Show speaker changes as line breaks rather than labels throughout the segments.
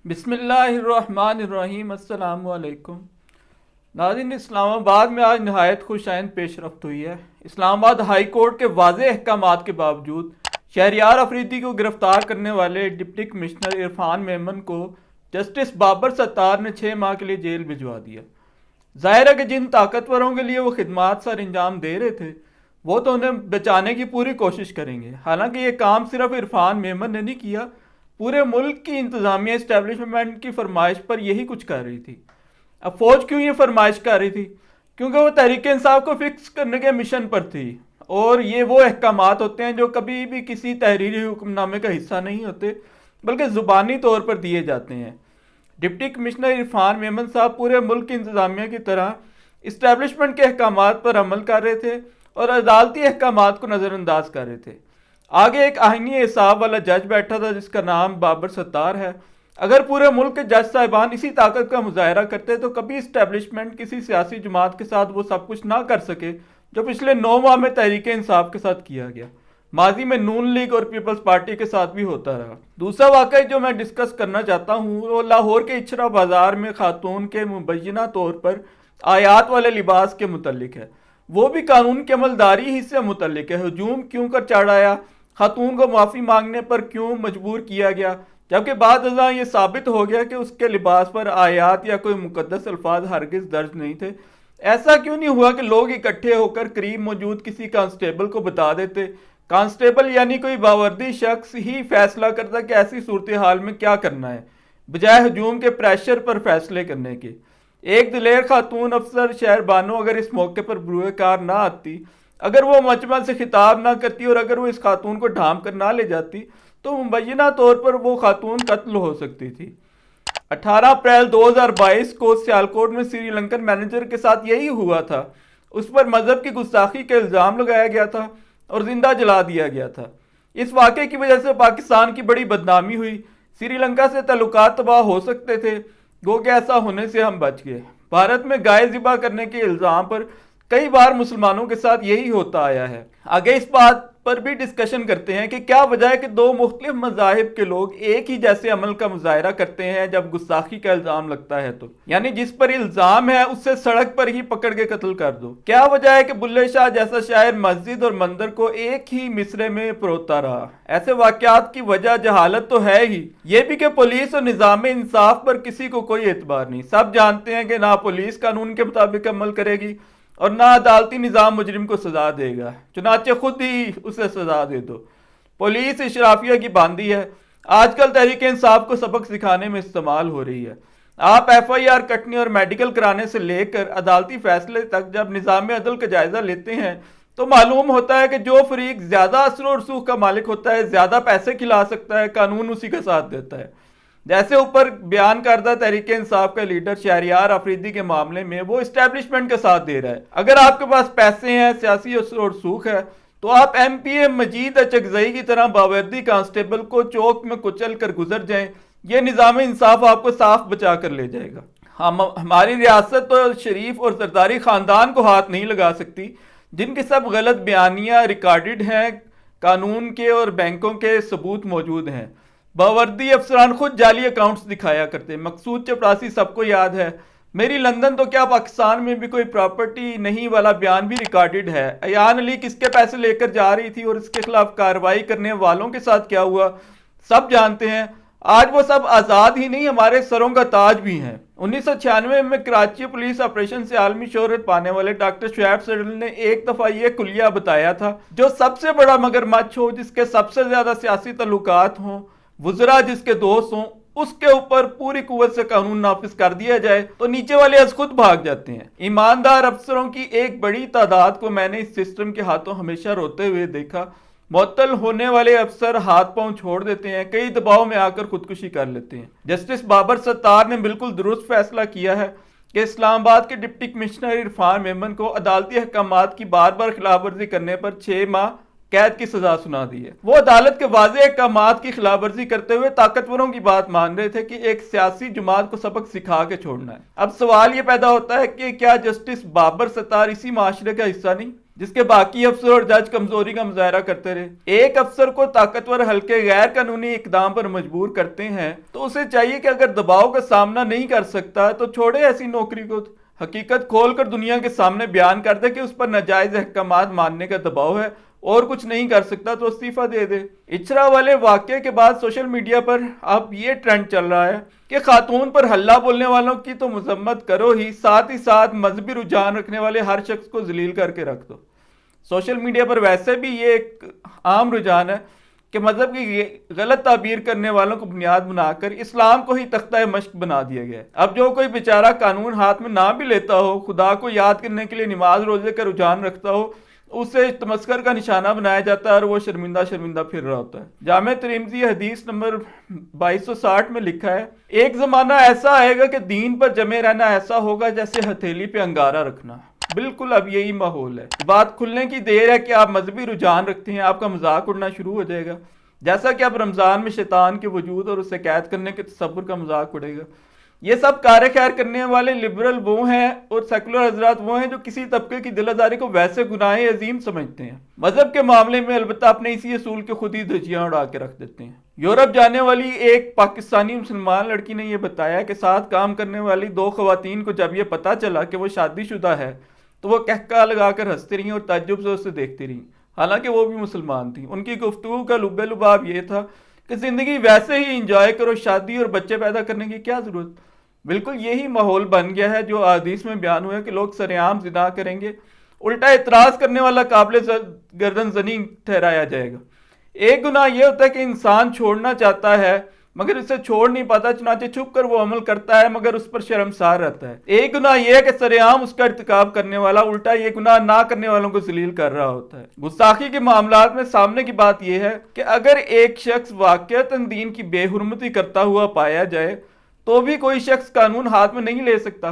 بسم اللہ الرحمن الرحیم۔ السلام علیکم ناظرین، اسلام آباد میں آج نہایت خوش آئند پیش رفت ہوئی ہے۔ اسلام آباد ہائی کورٹ کے واضح احکامات کے باوجود شہریار افریدی کو گرفتار کرنے والے ڈپٹی کمشنر عرفان میمن کو جسٹس بابر ستار نے 6 ماہ کے لیے جیل بھجوا دیا۔ ظاہر ہے کہ جن طاقتوروں کے لیے وہ خدمات سر انجام دے رہے تھے وہ تو انہیں بچانے کی پوری کوشش کریں گے۔ حالانکہ یہ کام صرف عرفان میمن نے نہیں کیا، پورے ملک کی انتظامیہ اسٹیبلشمنٹ کی فرمائش پر یہی کچھ کر رہی تھی۔ اب فوج کیوں یہ فرمائش کر رہی تھی؟ کیونکہ وہ تحریک انصاف کو فکس کرنے کے مشن پر تھی، اور یہ وہ احکامات ہوتے ہیں جو کبھی بھی کسی تحریری حکم نامے کا حصہ نہیں ہوتے بلکہ زبانی طور پر دیے جاتے ہیں۔ ڈپٹی کمشنر عرفان میمن صاحب پورے ملک کی انتظامیہ کی طرح اسٹیبلشمنٹ کے احکامات پر عمل کر رہے تھے اور عدالتی احکامات کو نظر انداز کر رہے تھے۔ آگے ایک آئینی حساب والا جج بیٹھا تھا جس کا نام بابر ستار ہے۔ اگر پورے ملک کے جج صاحبان اسی طاقت کا مظاہرہ کرتے تو کبھی اسٹیبلشمنٹ کسی سیاسی جماعت کے ساتھ وہ سب کچھ نہ کر سکے جو پچھلے 9 ماہ میں تحریک انصاف کے ساتھ کیا گیا۔ ماضی میں نون لیگ اور پیپلز پارٹی کے ساتھ بھی ہوتا رہا۔ دوسرا واقعہ جو میں ڈسکس کرنا چاہتا ہوں وہ لاہور کے اچھرا بازار میں خاتون کے مبینہ طور پر آیات والے لباس کے متعلق ہے۔ وہ بھی قانون کی عملداری ہی سے متعلق ہے۔ ہجوم کیوں کر چڑھایا، خاتون کو معافی مانگنے پر کیوں مجبور کیا گیا، جبکہ بعد ازاں یہ ثابت ہو گیا کہ اس کے لباس پر آیات یا کوئی مقدس الفاظ ہرگز درج نہیں تھے۔ ایسا کیوں نہیں ہوا کہ لوگ اکٹھے ہو کر قریب موجود کسی کانسٹیبل کو بتا دیتے؟ کانسٹیبل یعنی کوئی باوردی شخص ہی فیصلہ کرتا کہ ایسی صورتحال میں کیا کرنا ہے، بجائے ہجوم کے پریشر پر فیصلے کرنے کے۔ ایک دلیر خاتون افسر شہر بانو اگر اس موقع پر بروئے کار نہ آتی، اگر وہ مجمع سے خطاب نہ کرتی اور اگر وہ اس خاتون کو ڈھانپ کر نہ لے جاتی تو مبینہ طور پر وہ خاتون قتل ہو سکتی تھی۔ 18 اپریل 2022 کو سیالکوٹ میں سری لنکن مینیجر کے ساتھ یہی ہوا تھا۔ اس پر مذہب کی گستاخی کا الزام لگایا گیا تھا اور زندہ جلا دیا گیا تھا۔ اس واقعے کی وجہ سے پاکستان کی بڑی بدنامی ہوئی، سری لنکا سے تعلقات تباہ ہو سکتے تھے، گو کہ ایسا ہونے سے ہم بچ گئے۔ بھارت میں گائے ذبح کرنے کے الزام پر کئی بار مسلمانوں کے ساتھ یہی ہوتا آیا ہے۔ آگے اس بات پر بھی ڈسکشن کرتے ہیں کہ کیا وجہ ہے کہ 2 مختلف مذاہب کے لوگ ایک ہی جیسے عمل کا مظاہرہ کرتے ہیں جب گستاخی کا الزام لگتا ہے تو، یعنی جس پر الزام ہے اس سے سڑک پر ہی پکڑ کے قتل کر دو۔ کیا وجہ ہے کہ بلے شاہ جیسا شاعر مسجد اور مندر کو ایک ہی مصرے میں پروتا رہا؟ ایسے واقعات کی وجہ جہالت تو ہے ہی، یہ بھی کہ پولیس اور نظام انصاف پر کسی کو کوئی اعتبار نہیں۔ سب جانتے ہیں کہ نہ پولیس قانون کے مطابق عمل کرے گی اور نہ عدالتی نظام مجرم کو سزا دے گا، چنانچہ خود ہی اسے سزا دے دو۔ پولیس اشرافیہ کی باندھی ہے، آج کل تحریک انصاف کو سبق سکھانے میں استعمال ہو رہی ہے۔ آپ ایف آئی آر کٹنے اور میڈیکل کرانے سے لے کر عدالتی فیصلے تک جب نظام عدل کا جائزہ لیتے ہیں تو معلوم ہوتا ہے کہ جو فریق زیادہ اثر و رسوخ کا مالک ہوتا ہے، زیادہ پیسے کھلا سکتا ہے، قانون اسی کا ساتھ دیتا ہے۔ جیسے اوپر بیان کردہ تحریک انصاف کا لیڈر شہریار افریدی کے معاملے میں وہ اسٹیبلشمنٹ کا ساتھ دے رہا ہے۔ اگر آپ کے پاس پیسے ہیں، سیاسی اثر و رسوخ ہے، تو آپ ایم پی اے مجید اچکزئی کی طرح باوردی کانسٹیبل کو چوک میں کچل کر گزر جائیں، یہ نظام انصاف آپ کو صاف بچا کر لے جائے گا۔ ہماری ریاست تو شریف اور زرداری خاندان کو ہاتھ نہیں لگا سکتی جن کے سب غلط بیانیاں ریکارڈڈ ہیں، قانون کے اور بینکوں کے ثبوت موجود ہیں۔ باوردی افسران خود جعلی اکاؤنٹس دکھایا کرتے، مقصود چپراسی سب کو یاد ہے۔ میری لندن تو کیا پاکستان میں بھی کوئی پراپرٹی نہیں والا بیان بھی ریکارڈڈ ہے۔ ایان علی کس کے پیسے لے کر جا رہی تھی اور اس کے خلاف کارروائی کرنے والوں کے ساتھ کیا ہوا سب جانتے ہیں۔ آج وہ سب آزاد ہی نہیں، ہمارے سروں کا تاج بھی ہیں۔ 1996 میں کراچی پولیس آپریشن سے عالمی شہرت پانے والے ڈاکٹر شعیب سڈل نے ایک دفعہ یہ کلیہ بتایا تھا، جو سب سے بڑا مگرمچھ ہو، جس کے سب سے زیادہ سیاسی تعلقات ہوں، وزراء جس کے دوست ہوں، اس کے اوپر پوری قوت سے قانون نافذ کر دیا جائے تو نیچے والے از خود بھاگ جاتے ہیں۔ ایماندار افسروں کی ایک بڑی تعداد کو میں نے اس سسٹم کے ہاتھوں ہمیشہ روتے ہوئے دیکھا۔ معطل ہونے والے افسر ہاتھ پاؤں چھوڑ دیتے ہیں، کئی دباؤ میں آ کر خودکشی کر لیتے ہیں۔ جسٹس بابر ستار نے بالکل درست فیصلہ کیا ہے کہ اسلام آباد کے ڈپٹی کمشنر عرفان میمن کو عدالتی احکامات کی بار بار خلاف ورزی کرنے پر 6 ماہ قید کی سزا سنا دی ہے۔ وہ عدالت کے واضح احکامات کی خلاف ورزی کرتے ہوئے طاقتوروں کی بات مان رہے تھے کہ ایک سیاسی جماعت کو سبق سکھا کے چھوڑنا ہے۔ اب سوال یہ پیدا ہوتا ہے کہ کیا جسٹس بابر ستار اسی معاشرے کا حصہ نہیں؟ جس کے باقی افسر اور جج کمزوری کا مظاہرہ کرتے رہے. ایک افسر کو طاقتور حلقے غیر قانونی اقدام پر مجبور کرتے ہیں تو اسے چاہیے کہ اگر دباؤ کا سامنا نہیں کر سکتا تو چھوڑے ایسی نوکری کو. حقیقت کھول کر دنیا کے سامنے بیان کر دے کہ اس پر ناجائز احکامات ماننے کا دباؤ ہے اور کچھ نہیں کر سکتا تو استعفیٰ دے دے. اچھرا والے واقعے کے بعد سوشل میڈیا پر اب یہ ٹرینڈ چل رہا ہے کہ خاتون پر ہلہ بولنے والوں کی تو مذمت کرو ہی ساتھ مذہبی رجحان رکھنے والے ہر شخص کو ذلیل کر کے رکھ دو. سوشل میڈیا پر ویسے بھی یہ ایک عام رجحان ہے کہ مذہب کی غلط تعبیر کرنے والوں کو بنیاد بنا کر اسلام کو ہی تختہ مشق بنا دیا گیا ہے. اب جو کوئی بیچارہ قانون ہاتھ میں نہ بھی لیتا ہو، خدا کو یاد کرنے کے لیے نماز روزے کا رجحان رکھتا ہو، اسے تمسخر کا نشانہ بنایا جاتا ہے اور وہ شرمندہ پھر رہا ہوتا ہے. جامع ترمذی حدیث نمبر 2260 میں لکھا ہے، ایک زمانہ ایسا آئے گا کہ دین پر جمے رہنا ایسا ہوگا جیسے ہتھیلی پہ انگارہ رکھنا. بالکل اب یہی ماحول ہے. بات کھلنے کی دیر ہے کہ آپ مذہبی رجحان رکھتے ہیں، آپ کا مذاق اڑنا شروع ہو جائے گا، جیسا کہ اب رمضان میں شیطان کے وجود اور اسے قید کرنے کے تصور کا مذاق اڑے گا. یہ سب کار خیر کرنے والے لبرل وہ ہیں اور سیکولر حضرات وہ ہیں جو کسی طبقے کی دل آزاری کو ویسے گناہ عظیم سمجھتے ہیں. مذہب کے معاملے میں البتہ اپنے اسی اصول کے خود ہی دھجیاں اڑا کے رکھ دیتے ہیں. یورپ جانے والی ایک پاکستانی مسلمان لڑکی نے یہ بتایا کہ ساتھ کام کرنے والی 2 خواتین کو جب یہ پتا چلا کہ وہ شادی شدہ ہے تو وہ کہکا لگا کر ہنستی رہیں اور تعجب سے اسے دیکھتی رہیں، حالانکہ وہ بھی مسلمان تھی. ان کی گفتگو کا لب لباب یہ تھا کہ زندگی ویسے ہی انجوائے کرو، شادی اور بچے پیدا کرنے کی کیا ضرورت. بالکل یہی ماحول بن گیا ہے جو احادیث میں بیان ہوا ہے کہ لوگ سرعام زنا کریں گے، الٹا اعتراض کرنے والا قابل گردن زنی ٹھہرایا جائے گا. ایک گناہ یہ ہوتا ہے کہ انسان چھوڑنا چاہتا ہے مگر اسے چھوڑ نہیں پاتا، چنانچہ چھپ کر وہ عمل کرتا ہے مگر اس پر شرمسار رہتا ہے. ایک گناہ یہ ہے کہ سرعام اس کا ارتکاب کرنے والا الٹا یہ گناہ نہ کرنے والوں کو ذلیل کر رہا ہوتا ہے. گستاخی کے معاملات میں سامنے کی بات یہ ہے کہ اگر ایک شخص واقعتاً دین کی بے حرمتی کرتا ہوا پایا جائے تو بھی کوئی شخص قانون ہاتھ میں نہیں لے سکتا.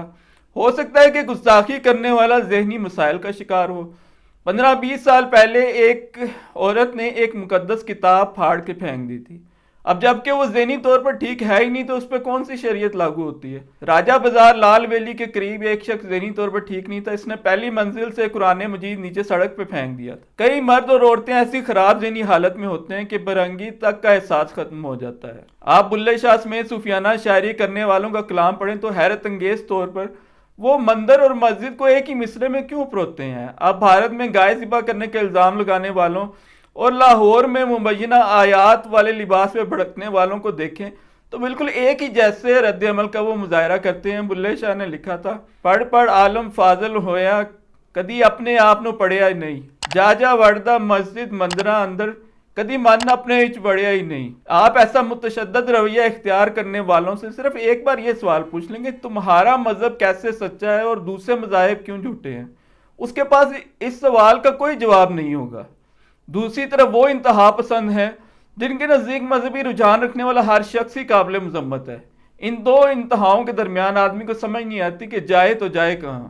ہو سکتا ہے کہ گستاخی کرنے والا ذہنی مسائل کا شکار ہو. 15-20 سال پہلے ایک عورت نے ایک مقدس کتاب پھاڑ کے پھینک دی تھی. اب جبکہ وہ ذہنی طور پر ٹھیک ہے ہی نہیں تو اس پہ کون سی شریعت لاگو ہوتی ہے. راجہ بازار لال ویلی کے قریب ایک شخص ذہنی طور پر ٹھیک نہیں تھا. اس نے پہلی منزل سے قرآن مجید نیچے سڑک پہ پھینک دیا تھا. کئی مرد اور عورتیں ایسی خراب ذہنی حالت میں ہوتے ہیں کہ برہنگی تک کا احساس ختم ہو جاتا ہے. آپ بلے شاہ سمیت صوفیانہ شاعری کرنے والوں کا کلام پڑھیں تو حیرت انگیز طور پر وہ مندر اور مسجد کو ایک ہی مصرے میں کیوں پروتے ہیں. آپ بھارت میں گائے ذبح کرنے کے الزام لگانے والوں اور لاہور میں مبینہ آیات والے لباس پہ بھڑکنے والوں کو دیکھیں تو بالکل ایک ہی جیسے رد عمل کا وہ مظاہرہ کرتے ہیں. بلے شاہ نے لکھا تھا، پڑھ عالم فاضل ہویا کدی اپنے آپ نو پڑھیا ہی نہیں، جا وڑدا مسجد مندرہ اندر کدی من اپنے وچ وڑیا ہی نہیں. آپ ایسا متشدد رویہ اختیار کرنے والوں سے صرف ایک بار یہ سوال پوچھ لیں گے تمہارا مذہب کیسے سچا ہے اور دوسرے مذاہب کیوں جھوٹے ہیں، اس کے پاس اس سوال کا کوئی جواب نہیں ہوگا. دوسری طرف وہ انتہا پسند ہیں جن کے نزدیک مذہبی رجحان رکھنے والا ہر شخص ہی قابل مذمت ہے. ان دو انتہاؤں کے درمیان آدمی کو سمجھ نہیں آتی کہ جائے تو جائے کہاں.